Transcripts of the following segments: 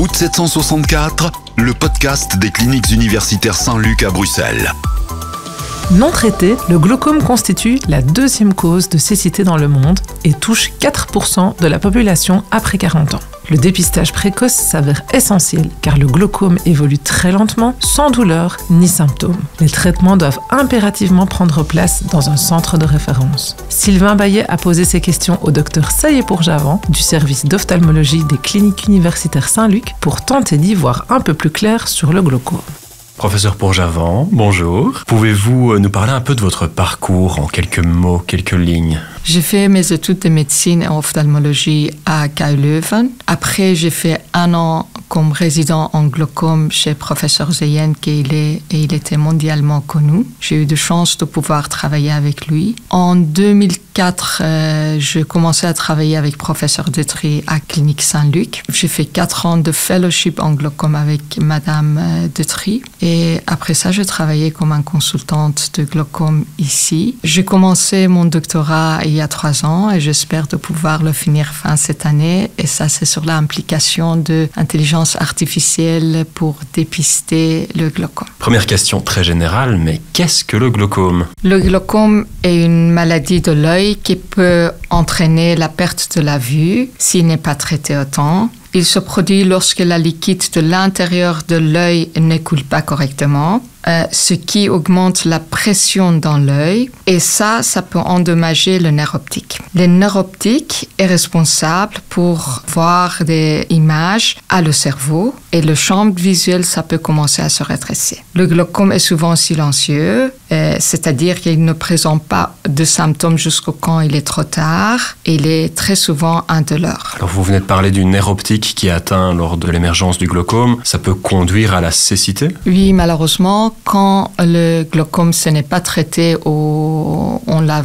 Route 764, le podcast des cliniques universitaires Saint-Luc à Bruxelles. Non traité, le glaucome constitue la deuxième cause de cécité dans le monde et touche 4% de la population après 40 ans. Le dépistage précoce s'avère essentiel car le glaucome évolue très lentement, sans douleur ni symptômes. Les traitements doivent impérativement prendre place dans un centre de référence. Sylvain Bayet a posé ses questions au Dr Saïe Pourjavant du service d'ophtalmologie des cliniques universitaires Saint-Luc pour tenter d'y voir un peu plus clair sur le glaucome. Professeur Pourjavant, bonjour. Pouvez-vous nous parler un peu de votre parcours en quelques mots, quelques lignes ? J'ai fait mes études de médecine et ophtalmologie à KU Leuven. Après, j'ai fait 1 an comme résident en glaucome chez professeur Zeyen, il était mondialement connu. J'ai eu de chance de pouvoir travailler avec lui. En 2004, j'ai commencé à travailler avec professeur Detry à Clinique Saint-Luc. J'ai fait 4 ans de fellowship en glaucome avec madame Detry. Et après ça, j'ai travaillé comme une consultante de glaucome ici. J'ai commencé mon doctorat il y a 3 ans et j'espère de pouvoir le finir fin cette année. Et ça, c'est sur l'implication de l'intelligence artificielle pour dépister le glaucome. Première question très générale, mais qu'est-ce que le glaucome ? Le glaucome est une maladie de l'œil qui peut entraîner la perte de la vue s'il n'est pas traité à temps. Il se produit lorsque la liquide de l'intérieur de l'œil ne coule pas correctement, ce qui augmente la pression dans l'œil et ça peut endommager le nerf optique. Le nerf optique est responsable pour voir des images à le cerveau et le champ visuel, ça peut commencer à se rétrécir. Le glaucome est souvent silencieux, c'est-à-dire qu'il ne présente pas de symptômes jusqu'au quand il est trop tard et il est très souvent indolore. Alors vous venez de parler du nerf optique qui est atteint lors de l'émergence du glaucome. Ça peut conduire à la cécité ? Oui, malheureusement, quand le glaucome ce n'est pas traité ou on l'a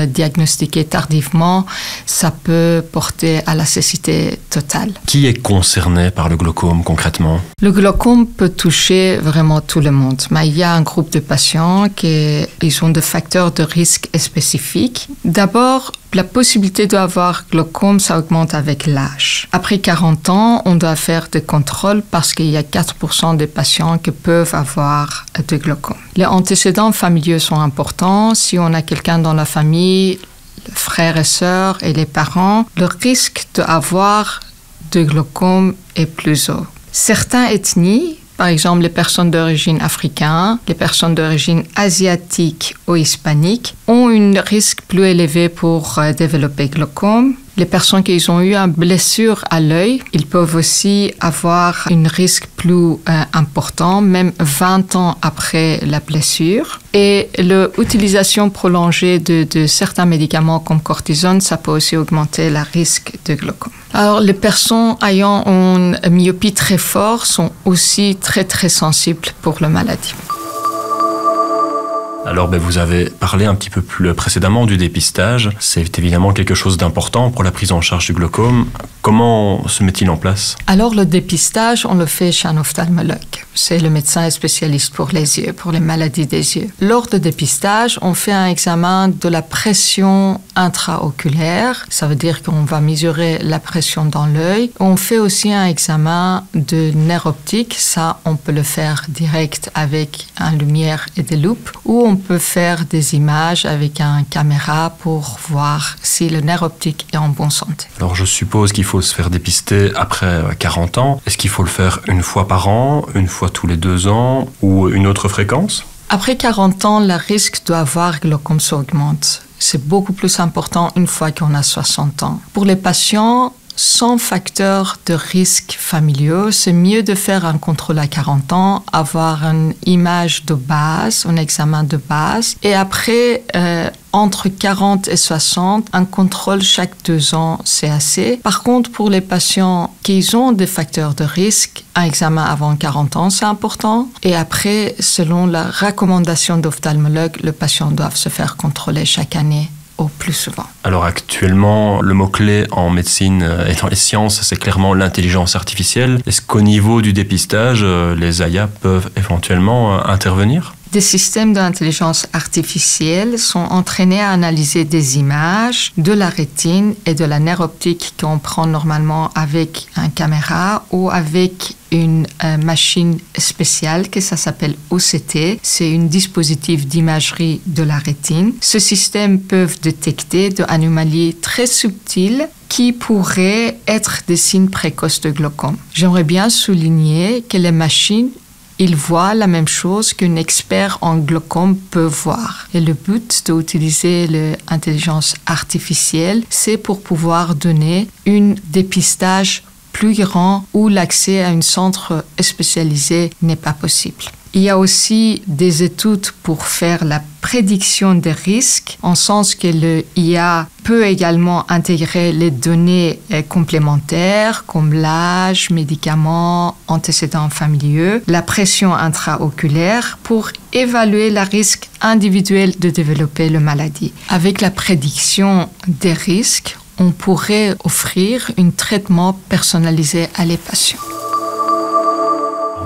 diagnostiqué tardivement, ça peut porter à la cécité totale. Qui est concerné par le glaucome concrètement ? Le glaucome peut toucher vraiment tout le monde, mais il y a un groupe de patients qui ont des facteurs de risque spécifiques. D'abord, la possibilité d'avoir glaucome, ça augmente avec l'âge. Après 40 ans, on doit faire des contrôles parce qu'il y a 4% des patients qui peuvent avoir de glaucome. Les antécédents familiaux sont importants. Si on a quelqu'un dans la famille, frères et sœurs et les parents, le risque d'avoir de glaucome est plus haut. Certaines ethnies, par exemple les personnes d'origine africaine, les personnes d'origine asiatique ou hispanique, ont un risque plus élevé pour développer glaucome. Les personnes qui ont eu une blessure à l'œil, ils peuvent aussi avoir un risque plus important, même 20 ans après la blessure. Et l'utilisation prolongée de certains médicaments comme cortisone, ça peut aussi augmenter le risque de glaucome. Alors, les personnes ayant une myopie très forte sont aussi très, très sensibles pour la maladie. Alors, vous avez parlé un petit peu plus précédemment du dépistage. C'est évidemment quelque chose d'important pour la prise en charge du glaucome. Comment se met-il en place ? Alors, le dépistage, on le fait chez un ophtalmologue. C'est le médecin spécialiste pour les yeux, pour les maladies des yeux. Lors du dépistage, on fait un examen de la pression intraoculaire. Ça veut dire qu'on va mesurer la pression dans l'œil. On fait aussi un examen de nerf optique. Ça, on peut le faire direct avec une lumière et des loupes. Ou on peut faire des images avec une caméra pour voir si le nerf optique est en bonne santé. Alors, je suppose qu'il faut se faire dépister après 40 ans. Est-ce qu'il faut le faire une fois par an, une fois tous les 2 ans ou une autre fréquence ? Après 40 ans, le risque d'avoir glaucome augmente. C'est beaucoup plus important une fois qu'on a 60 ans. Pour les patients sans facteur de risque familiaux, c'est mieux de faire un contrôle à 40 ans, avoir une image de base, un examen de base, et après, entre 40 et 60, un contrôle chaque 2 ans, c'est assez. Par contre, pour les patients qui ont des facteurs de risque, un examen avant 40 ans, c'est important. Et après, selon la recommandation d'ophtalmologue, le patient doit se faire contrôler chaque année au plus souvent. Alors actuellement, le mot-clé en médecine et dans les sciences, c'est clairement l'intelligence artificielle. Est-ce qu'au niveau du dépistage, les AIA peuvent éventuellement intervenir ? Des systèmes d'intelligence artificielle sont entraînés à analyser des images de la rétine et de la nerf optique qu'on prend normalement avec une caméra ou avec une machine spéciale que ça s'appelle OCT. C'est un dispositif d'imagerie de la rétine. Ce système peut détecter des anomalies très subtiles qui pourraient être des signes précoces de glaucome. J'aimerais bien souligner que les machines ils voient la même chose qu'un expert en glaucome peut voir. Et le but d'utiliser l'intelligence artificielle, c'est pour pouvoir donner un dépistage plus grand où l'accès à un centre spécialisé n'est pas possible. Il y a aussi des études pour faire la prédiction des risques, en sens que l'IA peut également intégrer les données complémentaires comme l'âge, médicaments, antécédents familiaux, la pression intraoculaire pour évaluer le risque individuel de développer la maladie. Avec la prédiction des risques, on pourrait offrir un traitement personnalisé à les patients.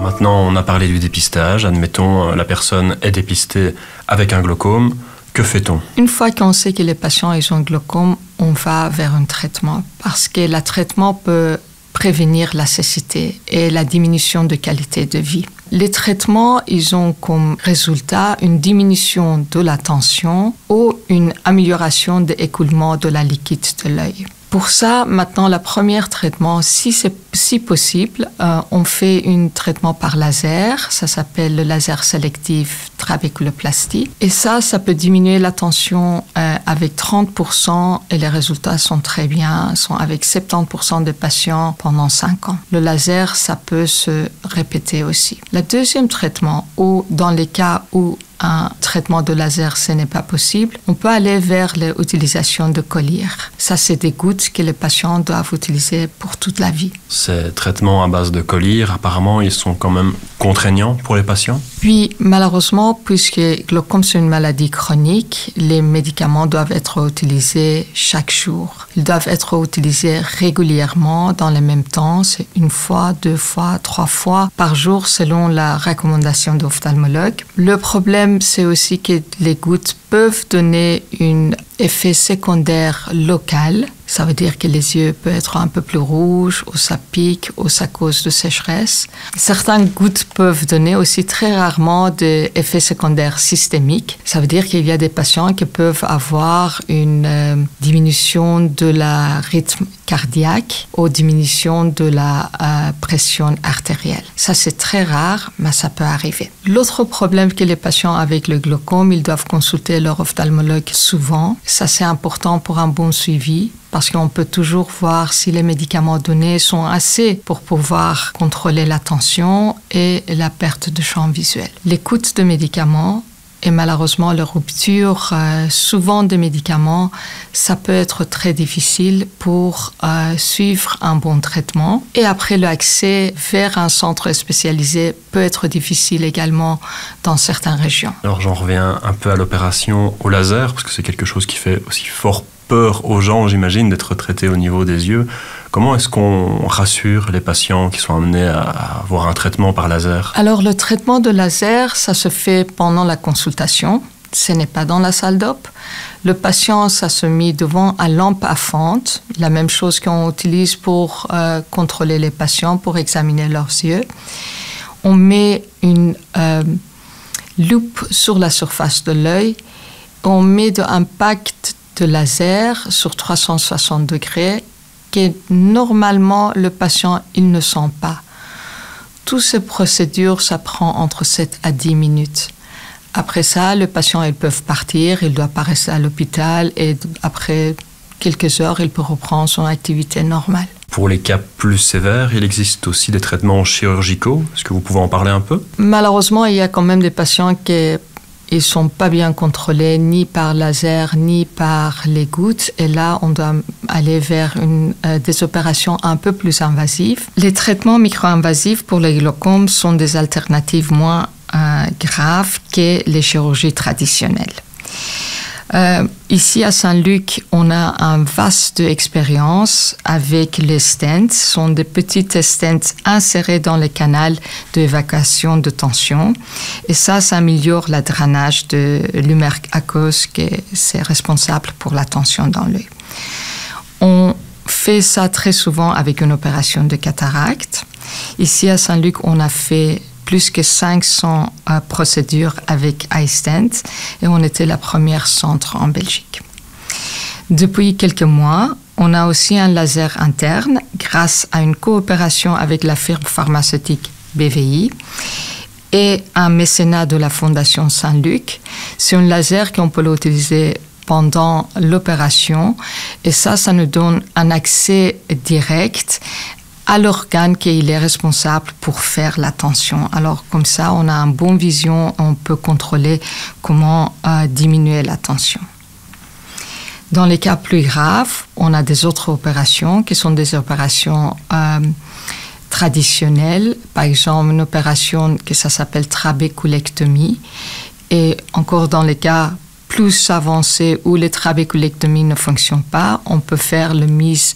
Maintenant, on a parlé du dépistage. Admettons, la personne est dépistée avec un glaucome. Que fait-on? Une fois qu'on sait que les patients ont un glaucome, on va vers un traitement parce que le traitement peut prévenir la cécité et la diminution de qualité de vie. Les traitements, ils ont comme résultat une diminution de la tension ou une amélioration de l'écoulement de la liquide de l'œil. Pour ça, maintenant, le premier traitement, si possible, on fait un traitement par laser. Ça s'appelle le laser sélectif trabéculoplastie. Et ça peut diminuer la tension avec 30% et les résultats sont très bien, sont avec 70% des patients pendant 5 ans. Le laser, ça peut se répéter aussi. Le deuxième traitement, ou dans les cas où un traitement de laser, ce n'est pas possible, on peut aller vers l'utilisation de collyres. Ça, c'est des gouttes que les patients doivent utiliser pour toute la vie. Ces traitements à base de collyres, apparemment, ils sont quand même contraignants pour les patients? Puis, malheureusement, puisque glaucome c'est une maladie chronique, les médicaments doivent être utilisés chaque jour. Ils doivent être utilisés régulièrement dans le même temps, c'est 1 fois, 2 fois, 3 fois par jour selon la recommandation d'ophtalmologue. Le problème, c'est aussi que les gouttes peuvent donner un effet secondaire local. Ça veut dire que les yeux peuvent être un peu plus rouges, ou ça pique, ou ça cause de sécheresse. Certaines gouttes peuvent donner aussi très rarement des effets secondaires systémiques. Ça veut dire qu'il y a des patients qui peuvent avoir une diminution de la rythme cardiaque ou diminution de la pression artérielle. Ça, c'est très rare, mais ça peut arriver. L'autre problème que les patients avec le glaucome, ils doivent consulter leur ophtalmologue souvent. Ça, c'est important pour un bon suivi parce qu'on peut toujours voir si les médicaments donnés sont assez pour pouvoir contrôler la tension et la perte de champ visuel. L'écoute de médicaments et malheureusement la rupture souvent des médicaments, ça peut être très difficile pour suivre un bon traitement. Et après, l'accès vers un centre spécialisé peut être difficile également dans certaines régions. Alors j'en reviens un peu à l'opération au laser, parce que c'est quelque chose qui fait aussi fort peur aux gens, j'imagine, d'être traités au niveau des yeux. Comment est-ce qu'on rassure les patients qui sont amenés à avoir un traitement par laser? Alors, le traitement de laser, ça se fait pendant la consultation. Ce n'est pas dans la salle d'op. Le patient, ça se met devant une lampe à fente, la même chose qu'on utilise pour contrôler les patients, pour examiner leurs yeux. On met une loupe sur la surface de l'œil. On met de l'impact de laser sur 360 degrés que normalement le patient il ne sent pas. Toutes ces procédures, ça prend entre 7 à 10 minutes. Après ça, le patient il peut partir, il ne doit pas rester à l'hôpital et après quelques heures, il peut reprendre son activité normale. Pour les cas plus sévères, il existe aussi des traitements chirurgicaux. Est-ce que vous pouvez en parler un peu? Malheureusement, il y a quand même des patients qui ils ne sont pas bien contrôlés ni par laser ni par les gouttes. Et là, on doit aller vers des opérations un peu plus invasives. Les traitements micro-invasifs pour les glaucomes sont des alternatives moins graves que les chirurgies traditionnelles. Ici à Saint-Luc, on a une vaste expérience avec les stents. Ce sont des petites stents insérées dans le canal d'évacuation de tension. Et ça améliore le drainage de l'humeur aqueuse qui est responsable pour la tension dans l'œil. On fait ça très souvent avec une opération de cataracte. Ici à Saint-Luc, on a fait plus que 500 procédures avec iStent et on était la première centre en Belgique. Depuis quelques mois, on a aussi un laser interne grâce à une coopération avec la firme pharmaceutique BVI et un mécénat de la Fondation Saint-Luc. C'est un laser qu'on peut l'utiliser pendant l'opération et ça nous donne un accès direct à l'organe qui est responsable pour faire la tension. Alors comme ça, on a une bonne vision, on peut contrôler comment diminuer la tension. Dans les cas plus graves, on a des autres opérations qui sont des opérations traditionnelles. Par exemple, une opération que ça s'appelle trabéculectomie. Et encore dans les cas plus avancés où les trabéculectomies ne fonctionnent pas, on peut faire la mise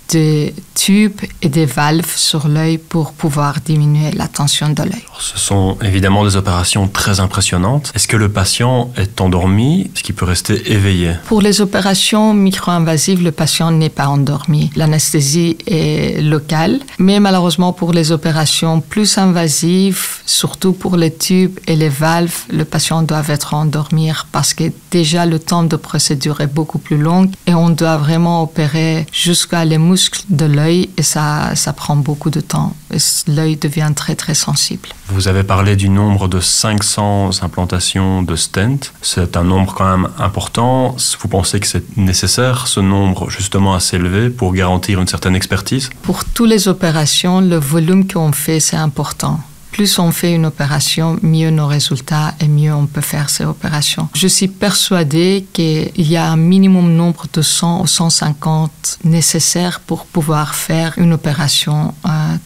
des tubes et des valves sur l'œil pour pouvoir diminuer la tension de l'œil. Ce sont évidemment des opérations très impressionnantes. Est-ce que le patient est endormi? Est-ce qu'il peut rester éveillé? Pour les opérations micro-invasives, le patient n'est pas endormi. L'anesthésie est locale, mais malheureusement pour les opérations plus invasives, surtout pour les tubes et les valves, le patient doit être endormi parce que déjà le temps de procédure est beaucoup plus long et on doit vraiment opérer jusqu'à les muscles de l'œil et ça prend beaucoup de temps. L'œil devient très très sensible. Vous avez parlé du nombre de 500 implantations de stents. C'est un nombre quand même important. Vous pensez que c'est nécessaire, ce nombre justement assez élevé, pour garantir une certaine expertise? Pour toutes les opérations, le volume qu'on fait, c'est important. Plus on fait une opération, mieux nos résultats et mieux on peut faire ces opérations. Je suis persuadée qu'il y a un minimum nombre de 100 ou 150 nécessaires pour pouvoir faire une opération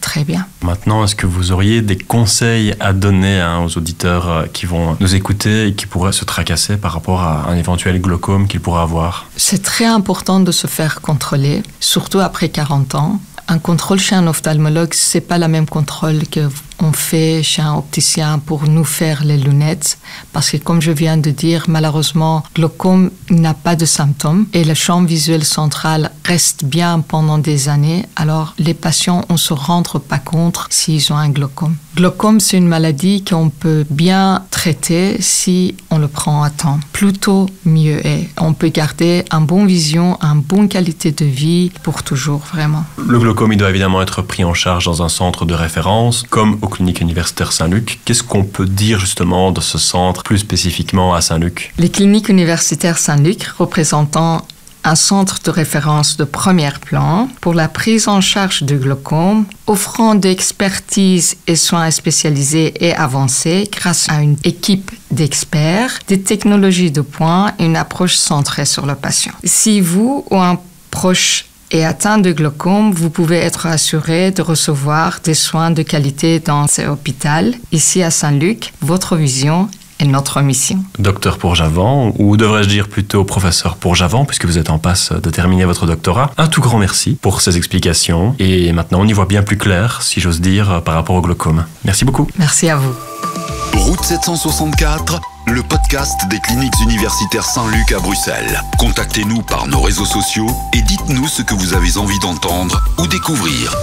très bien. Maintenant, est-ce que vous auriez des conseils à donner aux auditeurs qui vont nous écouter et qui pourraient se tracasser par rapport à un éventuel glaucome qu'ils pourraient avoir? C'est très important de se faire contrôler, surtout après 40 ans. Un contrôle chez un ophtalmologue, c'est pas le même contrôle qu'on fait chez un opticien pour nous faire les lunettes. Parce que comme je viens de dire, malheureusement, glaucome n'a pas de symptômes et le champ visuel central reste bien pendant des années. Alors, les patients, on se rend pas compte s'ils ont un glaucome. Glaucome, c'est une maladie qu'on peut bien traiter si on le prend à temps. Plus tôt, mieux est. On peut garder une bonne vision, une bonne qualité de vie pour toujours, vraiment. Le glaucome, il doit évidemment être pris en charge dans un centre de référence, comme aux cliniques universitaires Saint-Luc. Qu'est-ce qu'on peut dire justement de ce centre, plus spécifiquement à Saint-Luc? Les cliniques universitaires Saint-Luc représentant un centre de référence de premier plan pour la prise en charge du glaucome, offrant d'expertise et soins spécialisés et avancés grâce à une équipe d'experts, des technologies de pointe et une approche centrée sur le patient. Si vous ou un proche est atteint de glaucome, vous pouvez être assuré de recevoir des soins de qualité dans cet hôpital. Ici à Saint-Luc, votre vision est notre mission. Docteur Pourjavant, ou devrais-je dire plutôt professeur Pourjavant, puisque vous êtes en passe de terminer votre doctorat, un tout grand merci pour ces explications. Et maintenant, on y voit bien plus clair, si j'ose dire, par rapport au glaucome. Merci beaucoup. Merci à vous. Route 764, le podcast des cliniques universitaires Saint-Luc à Bruxelles. Contactez-nous par nos réseaux sociaux et dites-nous ce que vous avez envie d'entendre ou découvrir.